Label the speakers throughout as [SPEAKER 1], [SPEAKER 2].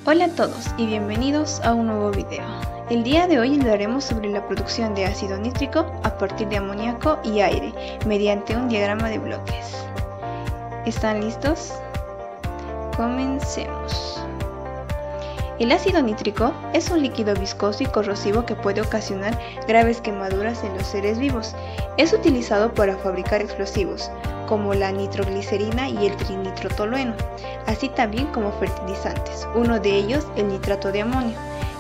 [SPEAKER 1] Hola a todos y bienvenidos a un nuevo video. El día de hoy hablaremos sobre la producción de ácido nítrico a partir de amoníaco y aire mediante un diagrama de bloques. ¿Están listos? Comencemos. El ácido nítrico es un líquido viscoso y corrosivo que puede ocasionar graves quemaduras en los seres vivos. Es utilizado para fabricar explosivos, como la nitroglicerina y el trinitrotolueno, así también como fertilizantes, uno de ellos el nitrato de amonio.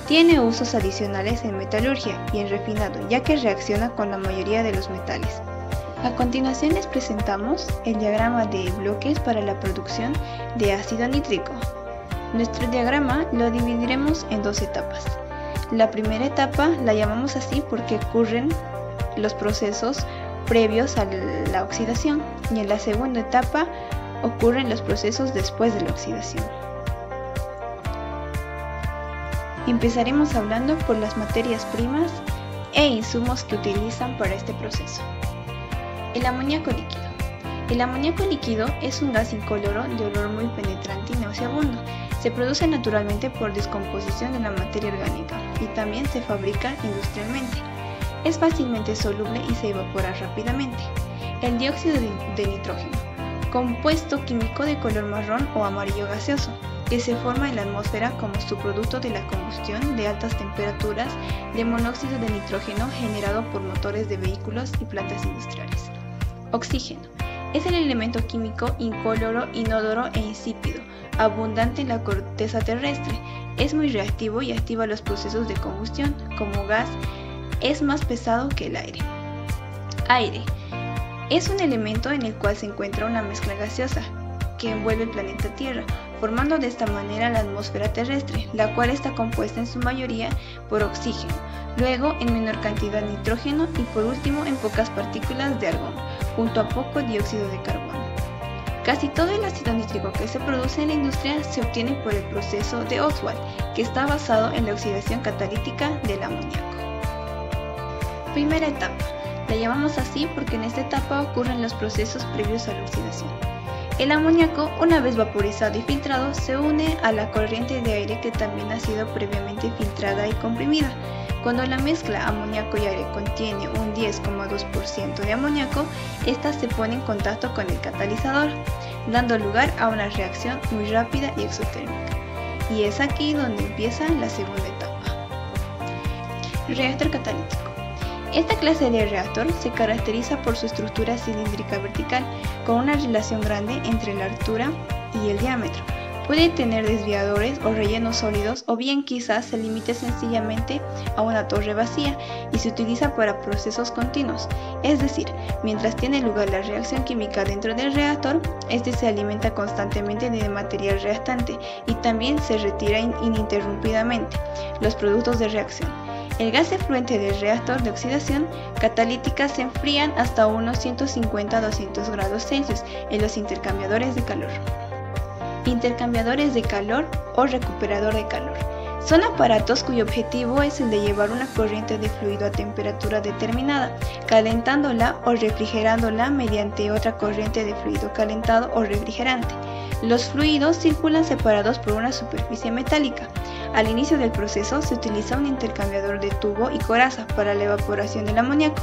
[SPEAKER 1] Tiene usos adicionales en metalurgia y en refinado, ya que reacciona con la mayoría de los metales. A continuación les presentamos el diagrama de bloques para la producción de ácido nítrico. Nuestro diagrama lo dividiremos en dos etapas. La primera etapa la llamamos así porque ocurren los procesos previos a la oxidación, y en la segunda etapa ocurren los procesos después de la oxidación. Empezaremos hablando por las materias primas e insumos que utilizan para este proceso. El amoníaco líquido. El amoníaco líquido es un gas incoloro de olor muy penetrante y nauseabundo. Se produce naturalmente por descomposición de la materia orgánica y también se fabrica industrialmente. Es fácilmente soluble y se evapora rápidamente. El dióxido de nitrógeno, compuesto químico de color marrón o amarillo gaseoso, que se forma en la atmósfera como subproducto de la combustión de altas temperaturas de monóxido de nitrógeno generado por motores de vehículos y plantas industriales. Oxígeno. Es el elemento químico incoloro, inodoro e insípido, abundante en la corteza terrestre. Es muy reactivo y activa los procesos de combustión. Como gas, es más pesado que el aire. Aire. Es un elemento en el cual se encuentra una mezcla gaseosa que envuelve el planeta Tierra, formando de esta manera la atmósfera terrestre, la cual está compuesta en su mayoría por oxígeno, luego en menor cantidad nitrógeno y por último en pocas partículas de argón, junto a poco dióxido de carbono. Casi todo el ácido nítrico que se produce en la industria se obtiene por el proceso de Ostwald, que está basado en la oxidación catalítica del amoníaco. Primera etapa. La llamamos así porque en esta etapa ocurren los procesos previos a la oxidación. El amoníaco, una vez vaporizado y filtrado, se une a la corriente de aire que también ha sido previamente filtrada y comprimida. Cuando la mezcla amoníaco y aire contiene un 10,2% de amoníaco, ésta se pone en contacto con el catalizador, dando lugar a una reacción muy rápida y exotérmica. Y es aquí donde empieza la segunda etapa. Reactor catalítico. Esta clase de reactor se caracteriza por su estructura cilíndrica vertical, con una relación grande entre la altura y el diámetro. Puede tener desviadores o rellenos sólidos, o bien quizás se limite sencillamente a una torre vacía y se utiliza para procesos continuos. Es decir, mientras tiene lugar la reacción química dentro del reactor, este se alimenta constantemente de material reactante y también se retira ininterrumpidamente los productos de reacción. El gas efluente del reactor de oxidación catalítica se enfrían hasta unos 150 a 200 grados Celsius en los intercambiadores de calor. Intercambiadores de calor o recuperador de calor. Son aparatos cuyo objetivo es el de llevar una corriente de fluido a temperatura determinada, calentándola o refrigerándola mediante otra corriente de fluido calentado o refrigerante. Los fluidos circulan separados por una superficie metálica. Al inicio del proceso se utiliza un intercambiador de tubo y coraza para la evaporación del amoníaco,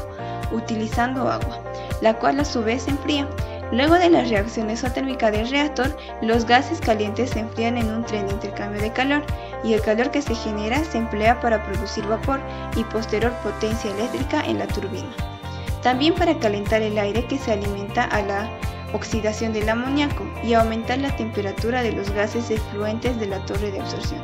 [SPEAKER 1] utilizando agua, la cual a su vez se enfría. Luego de la reacción exotérmica del reactor, los gases calientes se enfrían en un tren de intercambio de calor y el calor que se genera se emplea para producir vapor y posterior potencia eléctrica en la turbina. También para calentar el aire que se alimenta a la oxidación del amoníaco y aumentar la temperatura de los gases efluentes de la torre de absorción.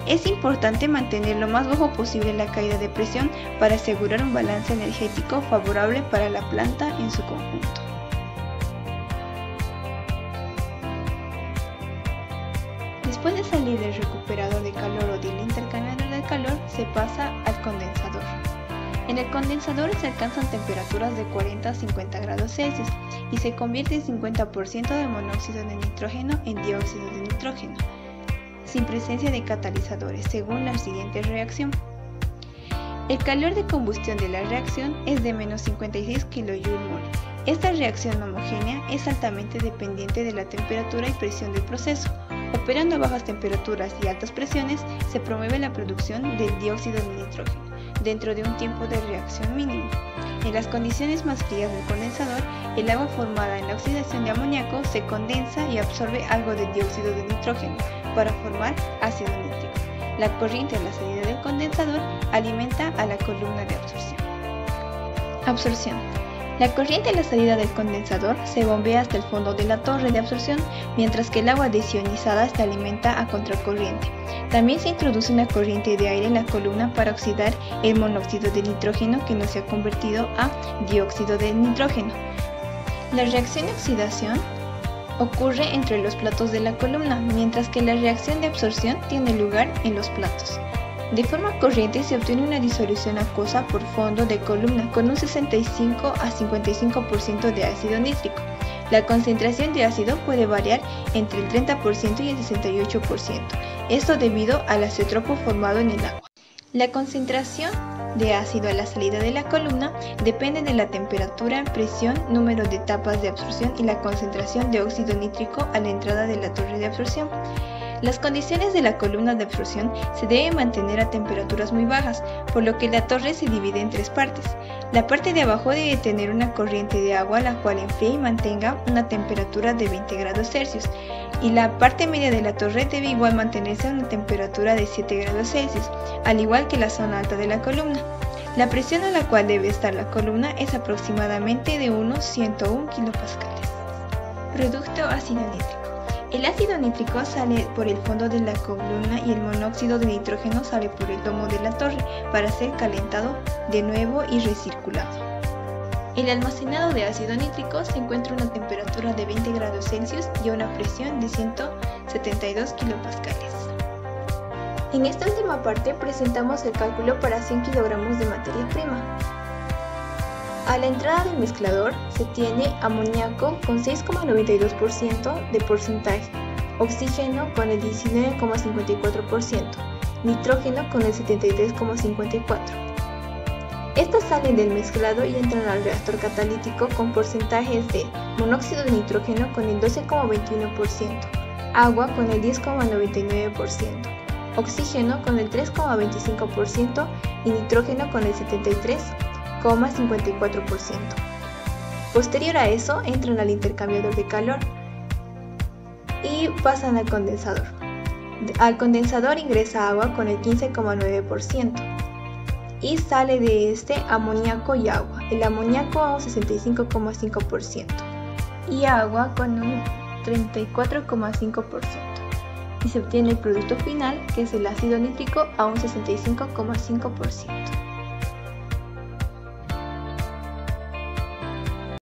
[SPEAKER 1] Es importante mantener lo más bajo posible la caída de presión para asegurar un balance energético favorable para la planta en su conjunto. Después de salir del recuperador de calor o del intercambiador de calor, se pasa al condensador. En el condensador se alcanzan temperaturas de 40 a 50 grados Celsius y se convierte el 50% de monóxido de nitrógeno en dióxido de nitrógeno, sin presencia de catalizadores, según la siguiente reacción. El calor de combustión de la reacción es de menos 56 kJ/mol. Esta reacción homogénea es altamente dependiente de la temperatura y presión del proceso, Operando a bajas temperaturas y altas presiones, se promueve la producción del dióxido de nitrógeno dentro de un tiempo de reacción mínimo. En las condiciones más frías del condensador, el agua formada en la oxidación de amoníaco se condensa y absorbe algo de dióxido de nitrógeno para formar ácido nítrico. La corriente a la salida del condensador alimenta a la columna de absorción. Absorción. La corriente a la salida del condensador se bombea hasta el fondo de la torre de absorción, mientras que el agua desionizada se alimenta a contracorriente. También se introduce una corriente de aire en la columna para oxidar el monóxido de nitrógeno que no se ha convertido a dióxido de nitrógeno. La reacción de oxidación ocurre entre los platos de la columna, mientras que la reacción de absorción tiene lugar en los platos. De forma corriente se obtiene una disolución acuosa por fondo de columna con un 65 a 55% de ácido nítrico. La concentración de ácido puede variar entre el 30% y el 68%, esto debido al azeotropo formado en el agua. La concentración de ácido a la salida de la columna depende de la temperatura, presión, número de etapas de absorción y la concentración de óxido nítrico a la entrada de la torre de absorción. Las condiciones de la columna de absorción se deben mantener a temperaturas muy bajas, por lo que la torre se divide en tres partes. La parte de abajo debe tener una corriente de agua la cual enfríe y mantenga una temperatura de 20 grados Celsius, y la parte media de la torre debe igual mantenerse a una temperatura de 7 grados Celsius, al igual que la zona alta de la columna. La presión a la cual debe estar la columna es aproximadamente de unos 101 kilopascales. Producto ácido nítrico. El ácido nítrico sale por el fondo de la columna y el monóxido de nitrógeno sale por el lomo de la torre para ser calentado de nuevo y recirculado. El almacenado de ácido nítrico se encuentra a una temperatura de 20 grados Celsius y a una presión de 172 kilopascales. En esta última parte presentamos el cálculo para 100 kilogramos de materia prima. A la entrada del mezclador se tiene amoníaco con 6,92% de porcentaje, oxígeno con el 19,54%, nitrógeno con el 73,54%. Estas salen del mezclado y entran al reactor catalítico con porcentajes de monóxido de nitrógeno con el 12,21%, agua con el 10,99%, oxígeno con el 3,25% y nitrógeno con el 73,54%. Posterior a eso entran al intercambiador de calor y pasan al condensador. Al condensador ingresa agua con el 15,9% y sale de este amoníaco y agua. El amoníaco a un 65,5% y agua con un 34,5%. Y se obtiene el producto final, que es el ácido nítrico, a un 65,5%.